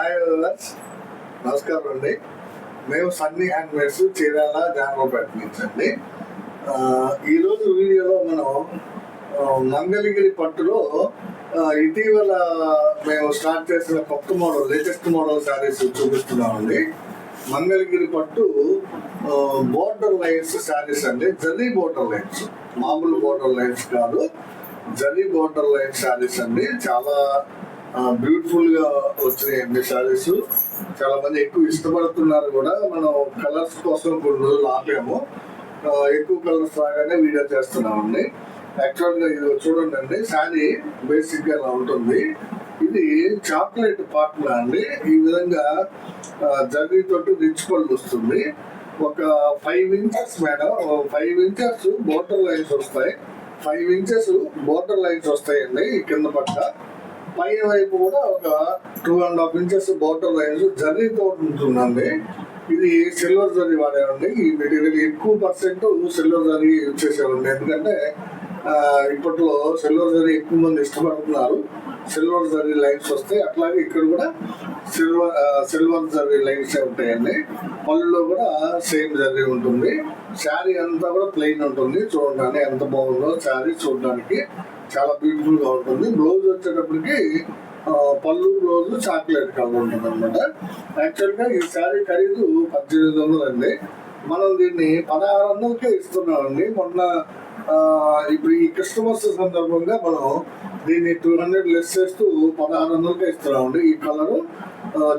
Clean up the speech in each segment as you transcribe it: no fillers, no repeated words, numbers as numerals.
Hi viewers, నమస్కారం అండి. మేము సన్నీ హ్యాండ్మేడ్స్ చీరాల జానపేట నుంచి అండి. ఈరోజు వీడియోలో మనం మంగళగిరి పట్టులో ఇటీవల మేము స్టార్ట్ చేసిన కొత్త మోడల్, లేటెస్ట్ మోడల్ శారీస్ చూపిస్తున్నామండి. మంగళగిరి పట్టు బోర్డర్ లైన్స్ శారీస్ అండి. జరీ బోర్డర్ లైన్స్, మామూలు బోర్డర్ లైన్స్ కాదు, జరీ బోర్డర్ లైన్స్ శారీస్ అండి. చాలా బ్యూటిఫుల్ గా వచ్చినాయండి శారీస్. చాలా మంది ఎక్కువ ఇష్టపడుతున్నారు కూడా. మనం కలర్స్ కోసం కొన్ని రోజులు ఆపాము, ఎక్కువ కలర్స్ రాగానే వీడియో చేస్తున్నామండి. యాక్చువల్గా ఇది చూడండి అండి, శారీ బేసిక్ గా ఇలా ఉంటుంది. ఇది చాక్లెట్ పార్ట్లా అండి. ఈ విధంగా జరీ తోటి రిచ్ పళ్ళు వస్తుంది. ఒక 5 inches madam, 5 inches border lines వస్తాయి. 5 ఇంచెస్ బోర్డర్ లైన్స్ వస్తాయండి. ఈ కింద పక్క పైన వైపు కూడా ఒక 2.5 ఇంచెస్ బోర్డర్ లైన్స్ జరీతో ఉంటుందండి. ఇది సిల్వర్ జరీ వాడేవండి. ఈ మెటీరియల్ ఎక్కువ పర్సెంట్ సిల్వర్ జరీ యూజ్ చేసేవండి. ఎందుకంటే ఇప్పట్లో సిల్వర్ జరీ ఎక్కువ మంది ఇష్టపడుతున్నారు. సిల్వర్ జరీ లైన్స్ వస్తాయి. అట్లాగే ఇక్కడ కూడా సిల్వర్ జరీ లైన్స్ ఉంటాయండి. పళ్ళులో కూడా సేమ్ జరీ ఉంటుంది. శారీ అంతా కూడా ప్లెయిన్ ఉంటుంది. చూడండి ఎంత బాగుందో శారీ, చూడడానికి చాలా బ్యూటిఫుల్ గా ఉంటుంది. బ్లౌజ్ వచ్చేటప్పటికి పళ్ళు బ్లౌజ్ చాక్లెట్ కలర్ ఉంటుంది అనమాట. యాక్చువల్ గా ఈ శారీ ఖరీదు 1800 అండి. మనం దీన్ని 1600కే ఇస్తున్నామండి. మొన్న ఇప్పుడు ఈ క్రిస్టమస్ సందర్భంగా మనం దీన్ని 200 లెస్ చేస్తూ 1600కే ఇస్తున్నామండి. ఈ కలరు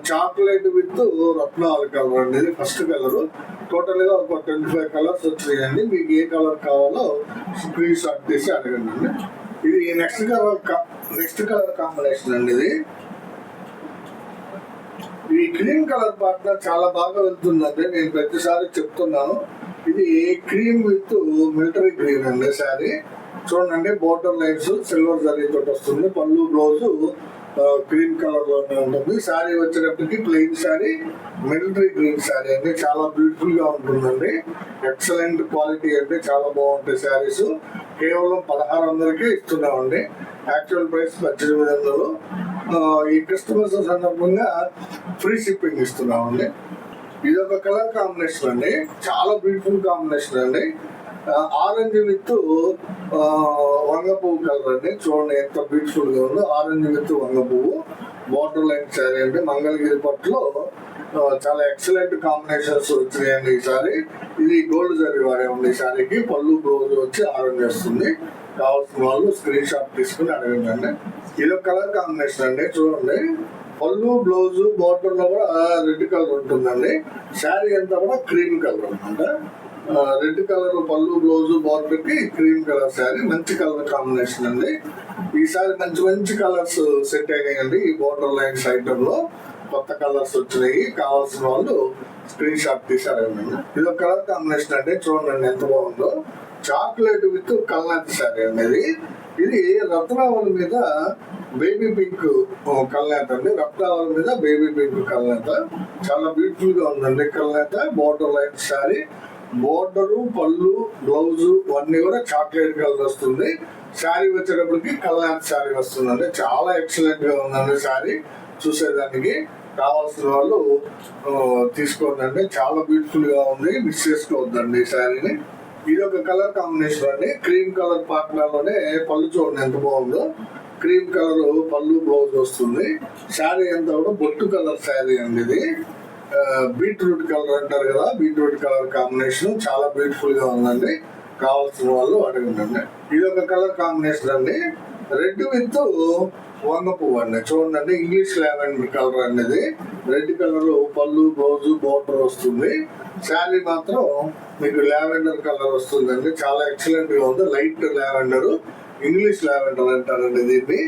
చాక్లెట్ విత్ రత్నాల కలర్ అండి. ఇది ఫస్ట్ కలర్. టోటల్ గా ఒక 25 కలర్స్ వచ్చినాయండి. మీకు ఏ కలర్ కావాలో స్క్రీన్ షాట్ తీసి అడగండి అండి. ఇది నెక్స్ట్ కలర్ కాంబినేషన్ అండి. ఈ క్రీమ్ కలర్ పార్ట్నర్ చాలా బాగా వెళ్తుందండి. నేను ప్రతిసారి చెప్తున్నాను. ఇది క్రీమ్ విత్ మిలిటరీ గ్రీన్ అండి శారీ. చూడండి, బోర్డర్ లైన్స్ సిల్వర్ జరీ తోటి వస్తుంది. పళ్ళు బ్లౌజ్ క్రీమ్ కలర్ లోనే ఉంటుంది. శారీ వచ్చేటప్పటికి plain sari, military green sari అండి. చాలా బ్యూటిఫుల్ గా ఉంటుందండి. ఎక్సలెంట్ క్వాలిటీ అండి. చాలా బాగుంటాయి శారీస్. కేవలం 1600కే ఇస్తున్నామండి. Actual price 1800. ఈ క్రిస్టమస్ సందర్భంగా ఫ్రీ షిప్పింగ్ ఇస్తున్నామండి. ఇది ఒక కలర్ కాంబినేషన్ అండి. చాలా బ్యూటిఫుల్ కాంబినేషన్ అండి. ఆరెంజ్ విత్ వంగ పువ్వు కలర్ అండి. చూడండి ఎంత బ్యూటిఫుల్ గా ఉందో. ఆరెంజ్ విత్ వంగ పువ్వు బోర్డర్ లైన్ శారీ అండి. మంగళగిరి పట్టులో చాలా ఎక్సలెంట్ కాంబినేషన్స్ వచ్చినాయండి ఈసారి. ఇది గోల్డ్ జరీ వాడేమండి ఈ శారీకి. పళ్ళు బ్లౌజ్ వచ్చి ఆరెంజ్ వస్తుంది. కావాల్సిన వాళ్ళు స్క్రీన్ షాట్ తీసుకుని అడగండి. ఇది ఒక కలర్ కాంబినేషన్ అండి. చూడండి, పళ్ళు బ్లౌజ్ బోర్డర్ లో కూడా రెడ్ కలర్ ఉంటుందండి. శారీ అంతా కూడా క్రీమ్ కలర్ అనమాట. రెడ్ కలర్ పళ్ళు బ్లౌజ్ బోర్డర్ కి క్రీమ్ కలర్ శారీ. మంచి కలర్ కాంబినేషన్ అండి. ఈసారి మంచి కలర్స్ సెట్ అయినాయండి. ఈ బోర్డర్ లైన్స్ ఐటమ్ లో కొత్త కలర్స్ వచ్చినాయి. కావాల్సిన వాళ్ళు స్క్రీన్ షాట్ తీసారండి. ఇది ఒక కలర్ కాంబినేషన్ అండి. చూడండి ఎంత బాగుందో. చాక్లెట్ విత్ కల్నాథ్ శారీ అనేది. ఇది రత్నావళి మీద బేబీ పింక్ కల్నాథ్ అండి. రత్నావళి మీద బేబీ పింక్ కల్నాథ్. చాలా బ్యూటిఫుల్ గా ఉందండి కల్నాథ్. Border line sari. బోర్డరు, పళ్ళు, బ్లౌజ్ అన్ని కూడా చాక్లెట్ కలర్ వస్తుంది. శారీ వచ్చేటప్పటికి కల్నాథ్ శారీ వస్తుందండి. చాలా ఎక్సలెంట్ గా ఉందండి శారీ. చూసేదానికి కావాల్సిన వాళ్ళు తీసుకోండి. చాలా బ్యూటిఫుల్ గా ఉంది. మిస్ చేసుకోవద్దండి ఈ శారీని. ఇది ఒక కలర్ కాంబినేషన్ అండి. క్రీమ్ కలర్ పార్ట్నర్ లోనే పళ్ళు చూడండి ఎంత బాగుందో. క్రీమ్ కలర్ పళ్ళు బ్లౌజ్ వస్తుంది. శారీ అంతా కూడా బొట్టు కలర్ శారీ అండి. ఇది బీట్రూట్ కలర్ అంటారు కదా, బీట్రూట్ కలర్ కాంబినేషన్ చాలా బ్యూటిఫుల్ గా ఉందండి. కావాల్సిన వాళ్ళు అడగండి. ఇది ఒక కలర్ కాంబినేషన్ అండి. రెడ్ విత్ వంగ పువ్వు అండి. చూడండి, ఇంగ్లీష్ లావెండర్ కలర్ అనేది. రెడ్ కలర్ పళ్ళు బ్లౌజ్ బోర్డర్ వస్తుంది. శారీ మాత్రం మీకు లావెండర్ కలర్ వస్తుందండి. చాలా ఎక్సలెంట్ గా ఉంది. లైట్ లావెండర్, ఇంగ్లీష్ లావెండర్ అంటారండి దీన్ని.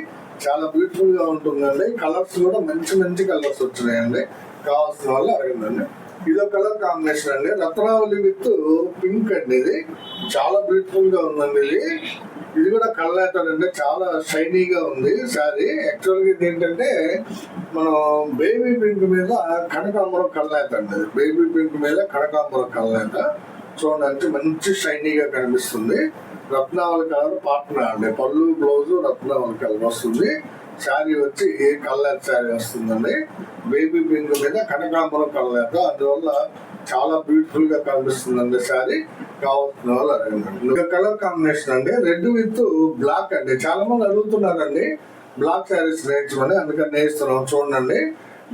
చాలా బ్యూటిఫుల్ గా ఉంటుందండి. కలర్స్ కూడా మంచి కలర్స్ వచ్చినాయండి. కావాల్సిన వాళ్ళు అడగండి. ఇదో కలర్ కాంబినేషన్ అండి. రత్నావళి విత్ పింక్ అండి. ఇది చాలా బ్యూటిఫుల్ గా ఉందండి. ఇది కూడా కల్నాథ్ అండి. చాలా షైనీగా ఉంది శారీ. యాక్చువల్గా ఇది ఏంటంటే మనం బేబీ పింక్ మీద కనకాంబరం కల్నాథ్ అండి. బేబీ పింక్ మీద కనకాంబరం కల్నాథ్. చూడండి మంచి షైనీగా కనిపిస్తుంది. రత్నావళి కలర్ పార్ట్నర్ అండి. పళ్ళు బ్లౌజ్ రత్నావళి కలర్ వస్తుంది. శారీ వచ్చి కలర్ శారీ వస్తుందండి. బేబీ పింక్ మీద కనకాంబరం కలర్, అందువల్ల చాలా బ్యూటిఫుల్ గా కనిపిస్తుందండి శారీ. కావాల్సిన వాళ్ళు అడగండి. ఇంకా కలర్ కాంబినేషన్ అండి రెడ్ విత్ బ్లాక్ అండి. చాలా మంది అడుగుతున్నారండి బ్లాక్ శారీస్ నేర్చుకొని, అందుకని నేర్చున్నాం. చూడండి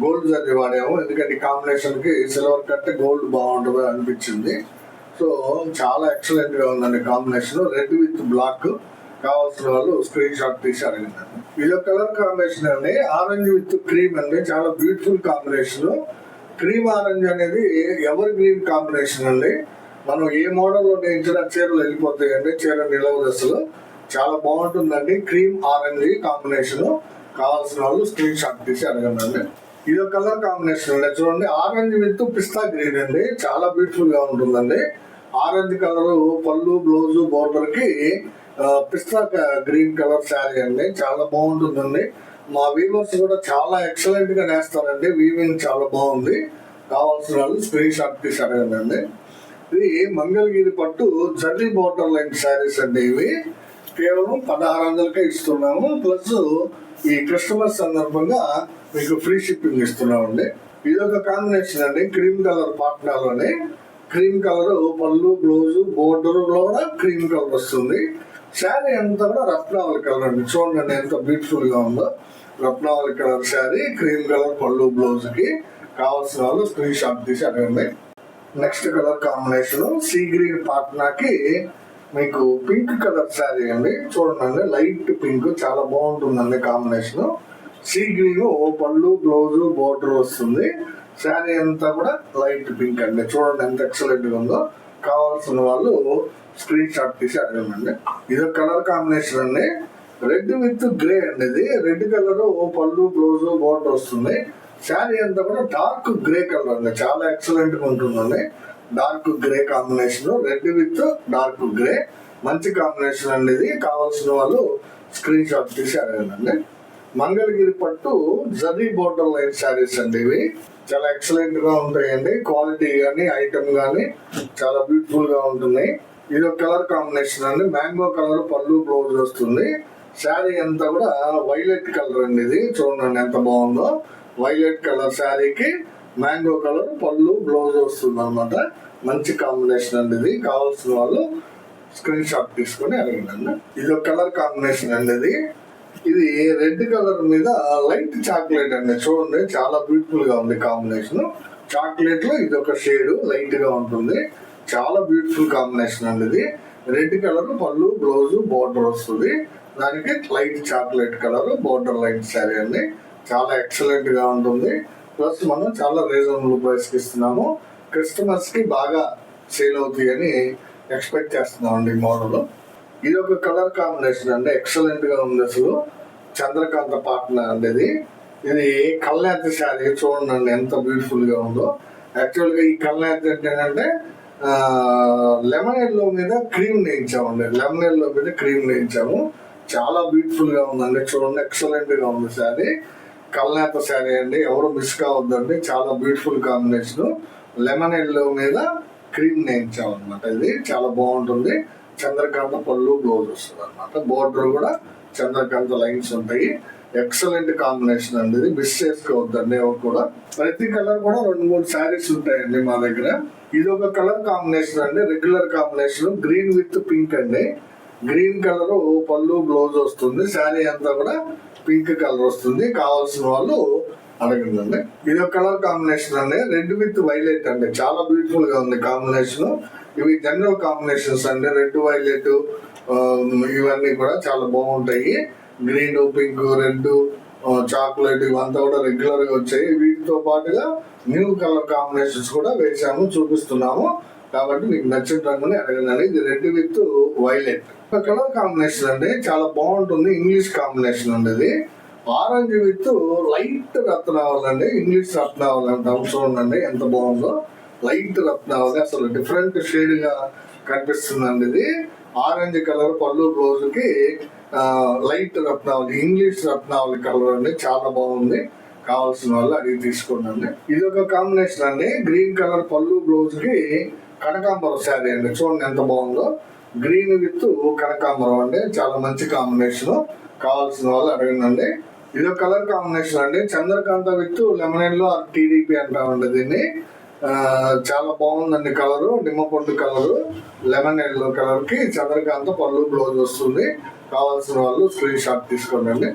గోల్డ్ జరీ వాడాము, ఎందుకంటే కాంబినేషన్ కి సిల్వర్ కట్ గోల్డ్ బాగుంటుంది అనిపించింది. సో చాలా ఎక్సలెంట్ గా ఉందండి కాంబినేషన్ రెడ్ విత్ బ్లాక్. కావాల్సిన వాళ్ళు స్క్రీన్ షాట్ తీసి అడగండి. ఇది కలర్ కాంబినేషన్ అండి ఆరెంజ్ విత్ క్రీమ్ అండి. చాలా బ్యూటిఫుల్ కాంబినేషన్. క్రీమ్ ఆరెంజ్ అనేది ఎవర్ గ్రీన్ కాంబినేషన్ అండి. మనం ఏ మోడల్ లో నేర్చిన చీరలు వెళ్ళిపోతాయండి, చీర నిలవదు అసలు. చాలా బాగుంటుందండి క్రీమ్ ఆరెంజ్ కాంబినేషన్. కావాల్సిన వాళ్ళు స్క్రీన్ షాట్ తీసి అడగండి. ఇది కలర్ కాంబినేషన్ అండి. చూడండి ఆరెంజ్ విత్ పిస్తా గ్రీన్ అండి. చాలా బ్యూటిఫుల్ గా ఉంటుందండి. ఆరెంజ్ కలర్ పళ్ళు బ్లౌజ్ బోర్డర్ కి పిస్తా గ్రీన్ కలర్ శారీ అండి. చాలా బాగుంటుందండి. మా వీవర్స్ కూడా చాలా ఎక్సలెంట్ గా నేస్తారండి. వీవింగ్ చాలా బాగుంది. కావాల్సిన వాళ్ళు స్క్రీన్ షాట్ తీసి అడగండి. ఇది మంగళగిరి పట్టు జరీ బోర్డర్ లైన్ శారీస్ అండి. ఇవి కేవలం 1600కే ఇస్తున్నాము. ప్లస్ ఈ క్రిస్టమస్ సందర్భంగా మీకు ఫ్రీ షిప్పింగ్ ఇస్తున్నామండి. ఇది ఒక కాంబినేషన్ అండి క్రీమ్ కలర్ పాట్నాలోనే. క్రీమ్ కలర్ పళ్ళు బ్లౌజ్ బోర్డర్ లో కూడా క్రీమ్ కలర్ వస్తుంది. శారీ అంతా కూడా రత్నావళి కలర్ అండి. చూడండి ఎంత బ్యూటిఫుల్ గా ఉందో. రత్నావళి కలర్ శారీ క్రీమ్ కలర్ పళ్ళు బ్లౌజ్ కి. కావాల్సిన వాళ్ళు స్క్రీన్ షాట్ తీసి అడగండి. Next colour combination sea green పాట్నాకి మీకు పింక్ కలర్ శారీ అండి. చూడండి లైట్ పింక్ చాలా బాగుంటుందండి కాంబినేషన్. సీ గ్రీన్ పళ్ళు బ్లౌజ్ బోర్డర్ వస్తుంది. శారీ అంతా కూడా లైట్ పింక్ అండి. చూడండి ఎంత ఎక్సలెంట్ గా ఉందో. కావాల్సిన వాళ్ళు స్క్రీన్ షాట్ తీసి అడగండి. ఇది కలర్ కాంబినేషన్ అండి రెడ్ విత్ గ్రే అండి. ఇది రెడ్ కలర్ పళ్ళు బ్లౌజ్ బోర్డర్ వస్తుంది. శారీ అంతా కూడా డార్క్ గ్రే కలర్ అండి. చాలా ఎక్సలెంట్ గా ఉంటుందండి. Dark grey combination red with dark grey మంచి కాంబినేషన్ అండి. ఇది కావాల్సిన వాళ్ళు స్క్రీన్ షాట్ తీసి అడగండి. మంగళగిరి పట్టు జరీ బోర్డర్ లైన్ శారీస్ అండి. ఇవి చాలా ఎక్సలెంట్ గా ఉంటాయండి. క్వాలిటీ కానీ ఐటమ్ కానీ చాలా బ్యూటిఫుల్ గా ఉంటుంది. ఇది ఒక కలర్ కాంబినేషన్ అండి మ్యాంగో కలర్ పళ్ళు బ్లౌజ్ వస్తుంది. శారీ అంతా కూడా వైలెట్ కలర్ అండి. ఇది చూడండి ఎంత బాగుందో. వైలెట్ కలర్ శారీకి మ్యాంగో కలర్ పళ్ళు బ్లౌజ్ వస్తుంది అనమాట. మంచి కాంబినేషన్ అండి. ఇది కావాల్సిన వాళ్ళు స్క్రీన్ షాట్ తీసుకొని అడగండి. ఇది ఒక కలర్ కాంబినేషన్ అండి. ఇది రెడ్ కలర్ మీద లైట్ చాక్లెట్ అండి. చూడండి చాలా బ్యూటిఫుల్ గా ఉంది కాంబినేషన్. చాక్లెట్ లో ఇది ఒక షేడ్ లైట్ గా ఉంటుంది. చాలా బ్యూటిఫుల్ కాంబినేషన్ అండి. ఇది రెడ్ కలర్ పళ్ళు బ్లౌజ్ బోర్డర్ వస్తుంది. దానికి light chocolate colour border light sari అండి. చాలా ఎక్సలెంట్ గా ఉంటుంది. ప్లస్ మనం చాలా రీజనబుల్ ప్రైస్ కి ఇస్తున్నాము. కస్టమర్స్ కి బాగా సేల్ అవుతాయి అని ఎక్స్పెక్ట్ చేస్తున్నాం అండి ఈ మోడల్. ఇది ఒక కలర్ కాంబినేషన్ అండి ఎక్సలెంట్ గా ఉంది అసలు. చంద్రకాంత పాట్నా అండి. ఇది కల్నేత శారీ చూడండి ఎంత బ్యూటిఫుల్ గా ఉందో. యాక్చువల్ గా ఈ కల్నేత ఏంటంటే లెమన్ ఎల్లో మీద క్రీమ్ నేయించామండి. లెమన్ ఎల్లో మీద క్రీమ్ నేయించాము. చాలా బ్యూటిఫుల్ గా ఉందండి. చూడండి ఎక్సలెంట్ గా ఉంది శారీ. కల్నేత శారీ అండి. ఎవరు మిస్ కావద్దండి. చాలా బ్యూటిఫుల్ కాంబినేషన్. లెమన్ ఎల్లో మీద క్రీమ్ నేయించాం అనమాట. ఇది చాలా బాగుంటుంది. చంద్రకాంత పళ్ళు బ్లౌజ్ వస్తుంది అనమాట. బోర్డర్ కూడా చంద్రకాంత లైన్స్ ఉంటాయి. ఎక్సలెంట్ కాంబినేషన్ అండి. ఇది మిస్ చేసుకోవద్దండి ఎవరు కూడా. ప్రతి కలర్ కూడా 2-3 శారీస్ ఉంటాయండి మా దగ్గర. ఇది ఒక కలర్ కాంబినేషన్ అండి regular combination green with pink అండి. గ్రీన్ కలర్ పళ్ళు బ్లౌజ్ వస్తుంది. శారీ అంతా కూడా పింక్ కలర్ వస్తుంది. కావాల్సిన వాళ్ళు అడగండి. ఇది ఒక కలర్ కాంబినేషన్ అండి రెడ్ విత్ వైలెట్ అండి. చాలా బ్యూటిఫుల్ గా ఉంది కాంబినేషన్. ఇవి జనరల్ కాంబినేషన్స్ అండి. రెడ్ వైలెట్ ఇవన్నీ కూడా చాలా బాగుంటాయి. గ్రీన్ పింక్ రెడ్ చాక్లెట్ ఇవంతా కూడా రెగ్యులర్ గా వచ్చాయి. వీటితో పాటుగా న్యూ కలర్ కాంబినేషన్స్ కూడా వేసాము చూపిస్తున్నాము. కాబట్టి మీకు నచ్చిన రంగుని అడగండి. ఇది red with violet colour combination అండి. చాలా బాగుంటుంది. ఇంగ్లీష్ కాంబినేషన్ అండి. ఇది ఆరెంజ్ విత్ లైట్ రత్నావళి అండి. ఇంగ్లీష్ రత్నావళి అంటాం. చూడండి ఎంత బాగుందో. లైట్ రత్నావళి అసలు డిఫరెంట్ షేడ్ గా కనిపిస్తుందండి. ఇది ఆరెంజ్ కలర్ పళ్ళు బ్లౌజ్ కి లైట్ రత్నావళి ఇంగ్లీష్ రత్నావళి కలర్ అండి. చాలా బాగుంది. కావాల్సిన వాళ్ళు అడిగి తీసుకోండి. ఇది ఒక కాంబినేషన్ అండి గ్రీన్ కలర్ పళ్ళు బ్లౌజ్ కి కనకాంబరం శారీ అండి. చూడండి ఎంత బాగుందో. గ్రీన్ విత్ కనకాంబరం అండి. చాలా మంచి కాంబినేషన్. కావాల్సిన వాళ్ళు అడగండి. ఇదో కలర్ కాంబినేషన్ అండి, చంద్రకాంత విత్ లెమన్ లో టీడీపీ అంటామండి దీన్ని. చాలా బాగుందండి కలరు, నిమ్మపండు కలరు, లెమన్ ఎల్లో కలర్ కి చంద్రకాంత పళ్ళు బ్లౌజ్ వస్తుంది. కావాల్సిన వాళ్ళు స్క్రీన్ షాట్ తీసుకోండి.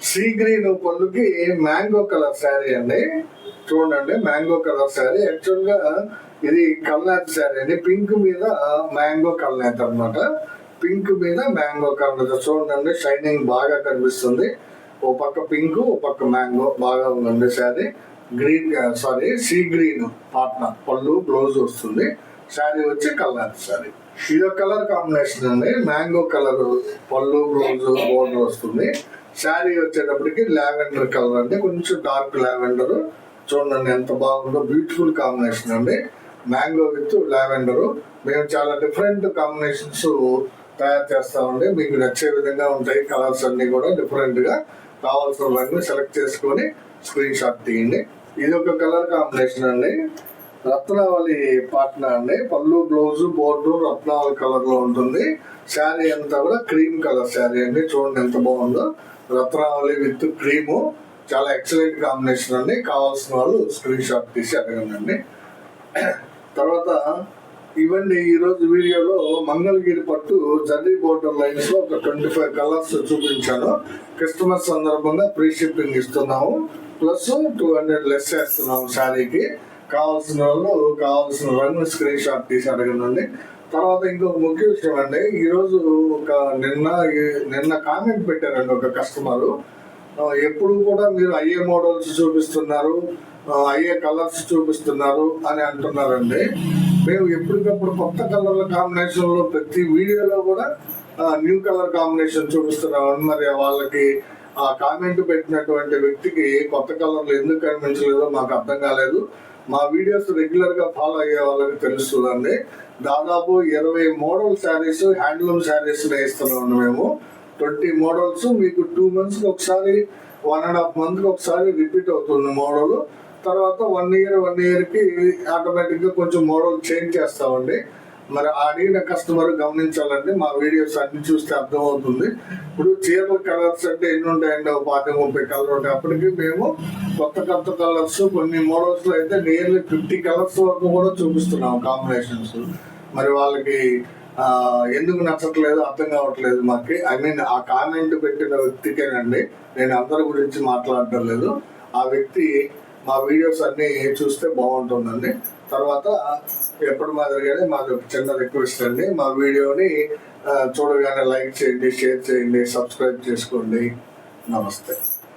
సీ గ్రీన్ పళ్ళుకి మ్యాంగో కలర్ శారీ అండి. చూడండి, మ్యాంగో కలర్ శారీ. యాక్చువల్ గా ఇది కల్నేత శారీ అండి, పింక్ మీద మ్యాంగో కల్నేత అనమాట. పింక్ మీద మ్యాంగో కల్నేత చూడండి, షైనింగ్ బాగా కనిపిస్తుంది. ఓ పక్క పింక్, ఓ పక్క మ్యాంగో బాగా ఉందండి sari. Green sea green Patna పళ్ళు బ్లౌజ్ వస్తుంది. శారీ వచ్చి కల్నేత శారీ. ఇదో కలర్ కాంబినేషన్ అండి, మ్యాంగో కలర్ పళ్ళు బ్లౌజ్ బోర్డర్ వస్తుంది. శారీ వచ్చేటప్పటికి లావెండర్ కలర్ అండి, కొంచెం డార్క్ లావెండర్. చూడండి ఎంత బాగుందో, బ్యూటిఫుల్ కాంబినేషన్ అండి, మ్యాంగో విత్ లావెండర్. మేము చాలా డిఫరెంట్ కాంబినేషన్స్ తయారు చేస్తామండి, మీకు నచ్చే విధంగా ఉంటాయి. కలర్స్ అన్ని కూడా డిఫరెంట్ గా. కావాల్సిన వాళ్ళని సెలెక్ట్ చేసుకొని స్క్రీన్ షాట్ తీయండి. ఇది ఒక కలర్ కాంబినేషన్ అండి, రత్నావళి పాట్నా అండి. పళ్ళు బ్లౌజ్ బోర్డు రత్నావళి కలర్ లో ఉంటుంది. శారీ అంతా కూడా క్రీమ్ కలర్ శారీ అండి. చూడండి ఎంత బాగుందో, రత్నావళి విత్ క్రీము. చాలా ఎక్సలెంట్ కాంబినేషన్ అండి. కావాల్సిన వాళ్ళు స్క్రీన్ షాట్ తీసి అడగండి. తర్వాత ఇవన్నీ ఈరోజు వీడియోలో మంగళగిరి పట్టు జరీ బోర్డర్ లైన్స్ లో ఒక 25 కలర్స్ చూపించాను. కస్టమర్ సందర్భంగా ఫ్రీ షిప్పింగ్ ఇస్తున్నాము, ప్లస్ 200 లెస్ చేస్తున్నాము శారీకి. కావాల్సిన వాళ్ళు కావాల్సిన రంగు స్క్రీన్ షాట్ తీసి అడగండి. తర్వాత ఇంకొక ముఖ్య విషయం అండి, ఈరోజు నిన్న కామెంట్ పెట్టారండి ఒక కస్టమరు, ఎప్పుడు కూడా మీరు అయ్యే మోడల్స్ చూపిస్తున్నారు, అయ్యే కలర్స్ చూపిస్తున్నారు అని అంటున్నారండి. మేము ఎప్పటికప్పుడు కొత్త కలర్ల కాంబినేషన్ లో ప్రతి వీడియోలో కూడా న్యూ కలర్ కాంబినేషన్ చూపిస్తున్నామని. మరి వాళ్ళకి ఆ కామెంట్ పెట్టినటువంటి వ్యక్తికి కొత్త కలర్లు ఎందుకు కనిపించలేదో మాకు అర్థం కాలేదు. మా వీడియోస్ రెగ్యులర్ గా ఫాలో అయ్యే వాళ్ళకి తెలుస్తుందండి. దాదాపు 20 మోడల్ శారీస్, హ్యాండ్లూమ్ శారీస్ వేస్తున్నాం మేము. 20 మోడల్స్ మీకు 2 months ఒకసారి, 1.5 months ఒకసారి రిపీట్ అవుతుంది మోడల్. తర్వాత 1 year కి ఆటోమేటిక్ గా కొంచెం మోడల్ చేంజ్ చేస్తామండి. మరి అడిగిన కస్టమర్ గమనించాలండి, మా వీడియోస్ అన్ని చూస్తే అర్థమవుతుంది. ఇప్పుడు చీరల కలర్స్ అంటే ఎన్ని ఉంటాయండి, 30 కలర్ ఉంటాయి. అప్పటికి మేము కొత్త కలర్స్ కొన్ని మోడల్స్ లో అయితే నియర్లీ 50 కలర్స్ వరకు కూడా చూపిస్తున్నాం కాంబినేషన్స్. మరి వాళ్ళకి ఎందుకు నచ్చట్లేదు అర్థం కావట్లేదు మాకు. ఆ కామెంట్ పెట్టిన వ్యక్తికేనండి, నేను అందరి గురించి మాట్లాడటం లేదు. ఆ వ్యక్తి మా వీడియోస్ అన్ని చూస్తే బాగుంటుందండి. తర్వాత ఎప్పుడు మాదిరిగానే మాది ఒక చిన్న రిక్వెస్ట్ అండి, మా వీడియోని చూడగానే లైక్ చేయండి, షేర్ చేయండి, సబ్స్క్రైబ్ చేసుకోండి. నమస్తే.